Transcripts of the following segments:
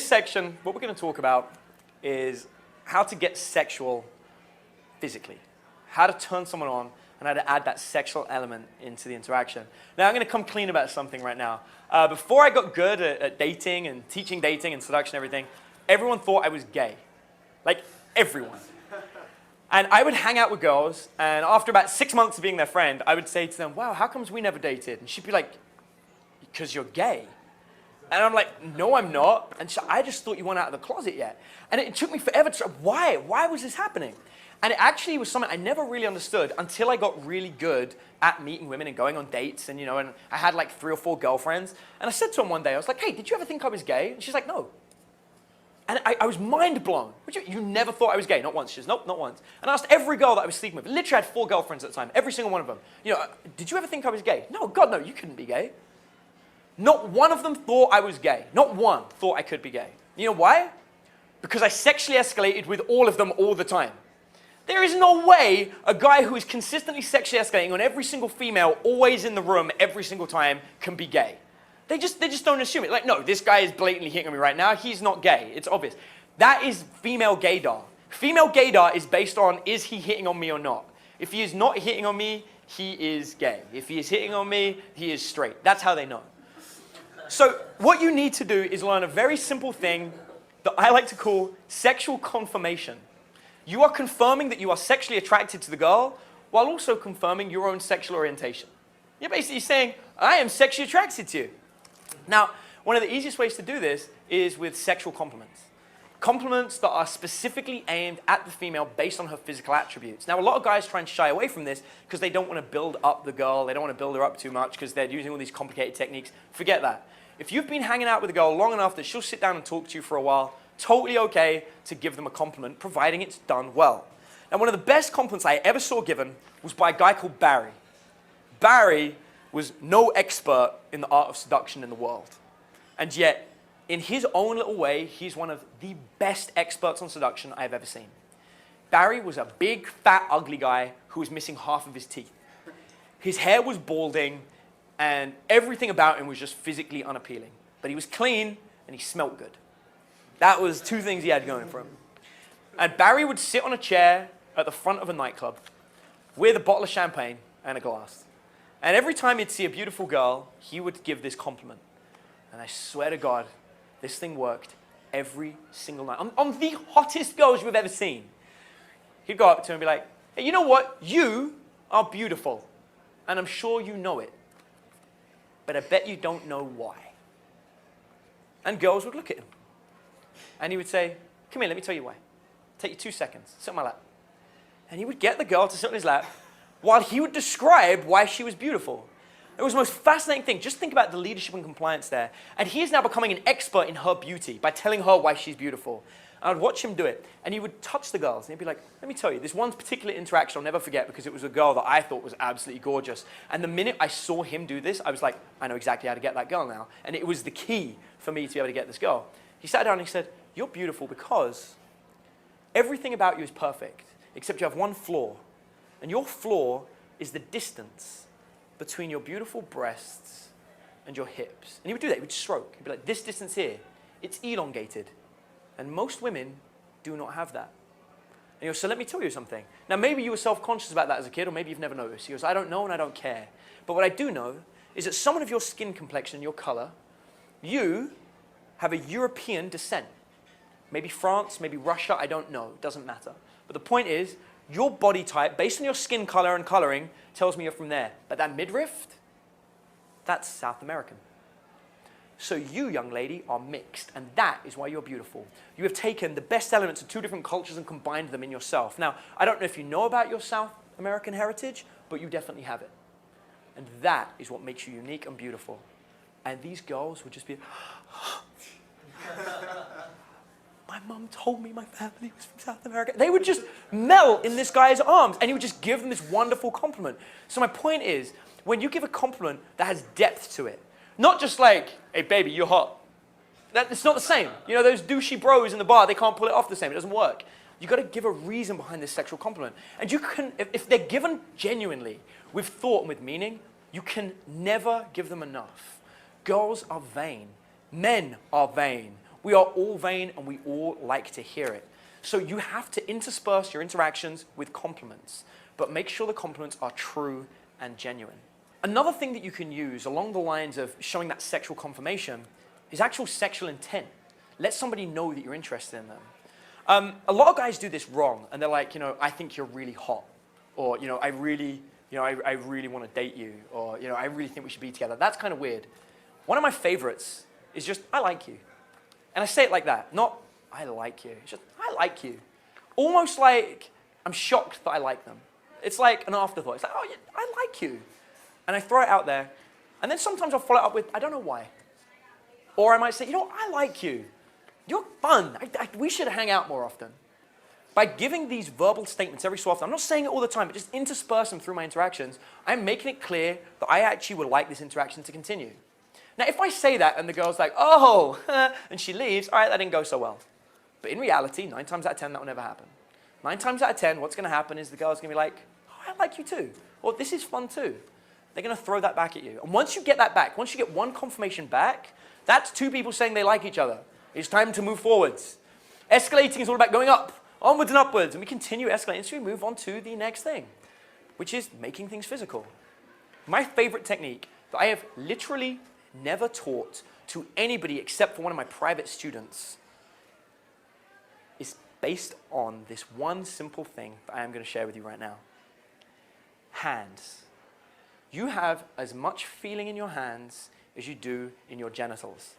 this section, what we're going to talk about is how to get sexual physically, how to turn someone on, and how to add that sexual element into the interaction. Now, I'm going to come clean about something right now. Before I got good at dating and teaching dating and seduction and everything, everyone thought I was gay. Like, everyone. And I would hang out with girls, and after about 6 months of being their friend, I would say to them, wow, how comes we never dated? And she'd be like, because you're gay. And I'm like, no, I'm not. And I just thought you weren't out of the closet yet. And it took me forever to, why? Why was this happening? And it actually was something I never really understood until I got really good at meeting women and going on dates. And, and I had like 3 or 4 girlfriends. And I said to them one day, I was like, hey, did you ever think I was gay? And she's like, no. And I was mind blown. You never thought I was gay? Not once. She says, nope, not once. And I asked every girl that I was sleeping with. Literally, I had 4 girlfriends at the time. Every single one of them. Did you ever think I was gay? No, God, no, you couldn't be gay. Not one of them thought I was gay. Not one thought I could be gay. You know why? Because I sexually escalated with all of them all the time. There is no way a guy who is consistently sexually escalating on every single female, always in the room, every single time, can be gay. They just don't assume it. Like, no, this guy is blatantly hitting on me right now. He's not gay. It's obvious. That is female gaydar. Female gaydar is based on, is he hitting on me or not? If he is not hitting on me, he is gay. If he is hitting on me, he is straight. That's how they know. So what you need to do is learn a very simple thing that I like to call sexual confirmation. You are confirming that you are sexually attracted to the girl while also confirming your own sexual orientation. You're basically saying, I am sexually attracted to you. Now, one of the easiest ways to do this is with sexual compliments. Compliments that are specifically aimed at the female based on her physical attributes. Now, a lot of guys try and shy away from this because they don't want to build up the girl. They don't want to build her up too much because they're using all these complicated techniques. Forget that. If you've been hanging out with a girl long enough that she'll sit down and talk to you for a while, totally okay to give them a compliment, providing it's done well. Now, one of the best compliments I ever saw given was by a guy called Barry. Barry was no expert in the art of seduction in the world. And yet, in his own little way, he's one of the best experts on seduction I've ever seen. Barry was a big, fat, ugly guy who was missing half of his teeth. His hair was balding, and everything about him was just physically unappealing. But he was clean, and he smelled good. That was 2 things he had going for him. And Barry would sit on a chair at the front of a nightclub with a bottle of champagne and a glass. And every time he'd see a beautiful girl, he would give this compliment. And I swear to God, this thing worked every single night. On the hottest girls you've ever seen. He'd go up to her and be like, hey, you know what? You are beautiful. And I'm sure you know it. But I bet you don't know why. And girls would look at him. And he would say, come here, let me tell you why. Take you 2 seconds. Sit on my lap. And he would get the girl to sit on his lap while he would describe why she was beautiful. It was the most fascinating thing. Just think about the leadership and compliance there. And he is now becoming an expert in her beauty by telling her why she's beautiful. And I'd watch him do it. And he would touch the girls. And he'd be like, let me tell you, this one particular interaction I'll never forget because it was a girl that I thought was absolutely gorgeous. And the minute I saw him do this, I was like, I know exactly how to get that girl now. And it was the key for me to be able to get this girl. He sat down and he said, you're beautiful because everything about you is perfect, except you have one flaw. And your flaw is the distance between your beautiful breasts and your hips. And he would do that. He would stroke. He'd be like, this distance here, it's elongated. And most women do not have that. And he goes, so let me tell you something. Now, maybe you were self-conscious about that as a kid, or maybe you've never noticed. He goes, I don't know and I don't care. But what I do know is that someone of your skin complexion, your color, you have a European descent. Maybe France, maybe Russia, I don't know. It doesn't matter. But the point is, your body type, based on your skin color and coloring, tells me you're from there. But that midriff, that's South American. So you, young lady, are mixed, and that is why you're beautiful. You have taken the best elements of 2 different cultures and combined them in yourself. Now, I don't know if you know about your South American heritage, but you definitely have it. And that is what makes you unique and beautiful. And these girls would just be, my mum told me my family was from South America. They would just melt in this guy's arms, and he would just give them this wonderful compliment. So my point is, when you give a compliment that has depth to it, not just like, hey, baby, you're hot. It's not the same. You know, those douchey bros in the bar, they can't pull it off the same. It doesn't work. You've got to give a reason behind this sexual compliment. And you can, if they're given genuinely, with thought and with meaning, you can never give them enough. Girls are vain. Men are vain. We are all vain and we all like to hear it. So you have to intersperse your interactions with compliments, but make sure the compliments are true and genuine. Another thing that you can use along the lines of showing that sexual confirmation is actual sexual intent. Let somebody know that you're interested in them. A lot of guys do this wrong, and they're like, I think you're really hot, or I really want to date you, or I really think we should be together. That's kind of weird. One of my favorites is just, I like you. And I say it like that, not I like you. It's just, I like you. Almost like I'm shocked that I like them. It's like an afterthought. It's like, oh, yeah, I like you. And I throw it out there. And then sometimes I'll follow it up with, I don't know why. Or I might say, I like you. You're fun. We should hang out more often. By giving these verbal statements every so often, I'm not saying it all the time, but just intersperse them through my interactions, I'm making it clear that I actually would like this interaction to continue. Now, if I say that and the girl's like, oh, and she leaves, all right, that didn't go so well. But in reality, 9 times out of 10, that will never happen. 9 times out of 10, what's going to happen is the girl's going to be like, oh, I like you too. Or this is fun too. They're going to throw that back at you. And once you get that back, once you get one confirmation back, that's 2 people saying they like each other. It's time to move forwards. Escalating is all about going up, onwards and upwards. And we continue escalating so we move on to the next thing, which is making things physical. My favorite technique that I have literally never taught to anybody except for one of my private students is based on this one simple thing that I am going to share with you right now. Hands. You have as much feeling in your hands as you do in your genitals.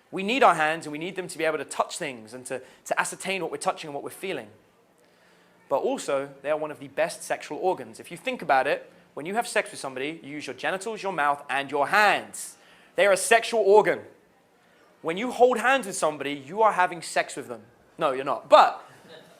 We need our hands and we need them to be able to touch things and to ascertain what we're touching and what we're feeling. But also, they are one of the best sexual organs. If you think about it, when you have sex with somebody, you use your genitals, your mouth, and your hands. They are a sexual organ. When you hold hands with somebody, you are having sex with them. No, you're not. But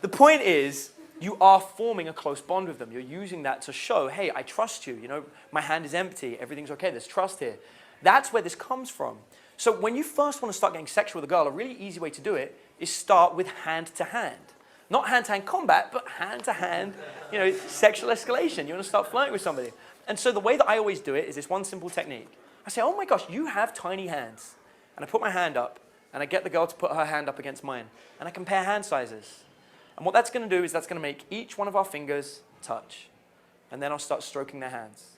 the point is, you are forming a close bond with them. You're using that to show, hey, I trust you. My hand is empty. Everything's okay. There's trust here. That's where this comes from. So when you first want to start getting sexual with a girl, a really easy way to do it is start with hand-to-hand. Not hand-to-hand combat, but hand-to-hand, sexual escalation. You want to start flirting with somebody. And so the way that I always do it is this one simple technique. I say, oh my gosh, you have tiny hands. And I put my hand up, and I get the girl to put her hand up against mine. And I compare hand sizes. And what that's going to do is that's going to make each one of our fingers touch. And then I'll start stroking their hands.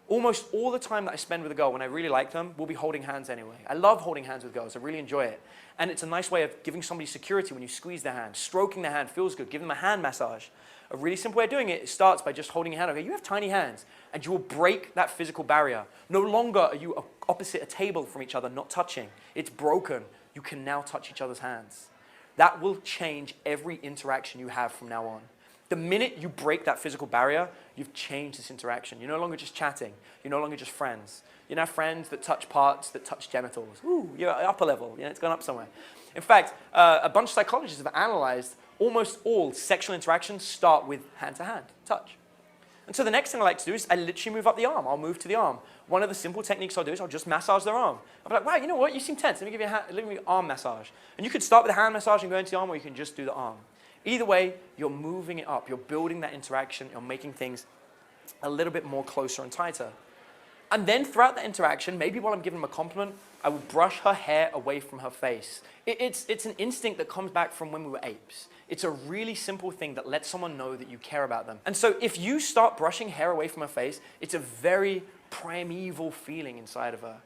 Almost all the time that I spend with a girl when I really like them, we'll be holding hands anyway. I love holding hands with girls. I really enjoy it. And it's a nice way of giving somebody security when you squeeze their hand. Stroking their hand feels good. Give them a hand massage. A really simple way of doing it starts by just holding your hand. Okay, you have tiny hands, and you will break that physical barrier. No longer are you opposite a table from each other, not touching. It's broken. You can now touch each other's hands. That will change every interaction you have from now on. The minute you break that physical barrier, you've changed this interaction. You're no longer just chatting. You're no longer just friends. You're now friends that touch parts, that touch genitals. Ooh, you're at upper level. It's gone up somewhere. In fact, a bunch of psychologists have analyzed almost all sexual interactions start with hand-to-hand, touch. And so the next thing I like to do is I literally move up the arm. I'll move to the arm. One of the simple techniques I'll do is I'll just massage their arm. I'll be like, wow, you know what? You seem tense. Let me give you an arm massage. And you could start with a hand massage and go into the arm, or you can just do the arm. Either way, you're moving it up. You're building that interaction. You're making things a little bit more closer and tighter. And then throughout the interaction, maybe while I'm giving them a compliment, I will brush her hair away from her face. It's an instinct that comes back from when we were apes. It's a really simple thing that lets someone know that you care about them. And so if you start brushing hair away from her face, it's a very primeval feeling inside of her.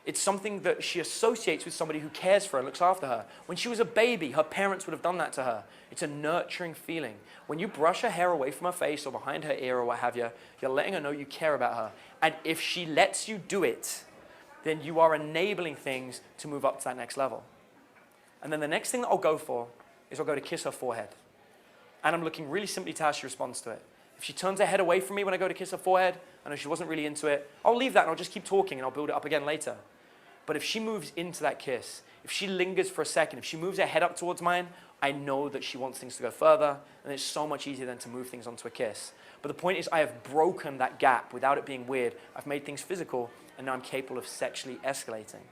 It's something that she associates with somebody who cares for her and looks after her. When she was a baby, her parents would have done that to her. It's a nurturing feeling. When you brush her hair away from her face or behind her ear or what have you, you're letting her know you care about her. And if she lets you do it, then you are enabling things to move up to that next level. And then the next thing that I'll go for is I'll go to kiss her forehead. And I'm looking really simply to how she responds to it. If she turns her head away from me when I go to kiss her forehead, I know she wasn't really into it, I'll leave that and I'll just keep talking and I'll build it up again later. But if she moves into that kiss, if she lingers for a second, if she moves her head up towards mine, I know that she wants things to go further, and it's so much easier then to move things onto a kiss. But the point is I have broken that gap without it being weird. I've made things physical, and now I'm capable of sexually escalating.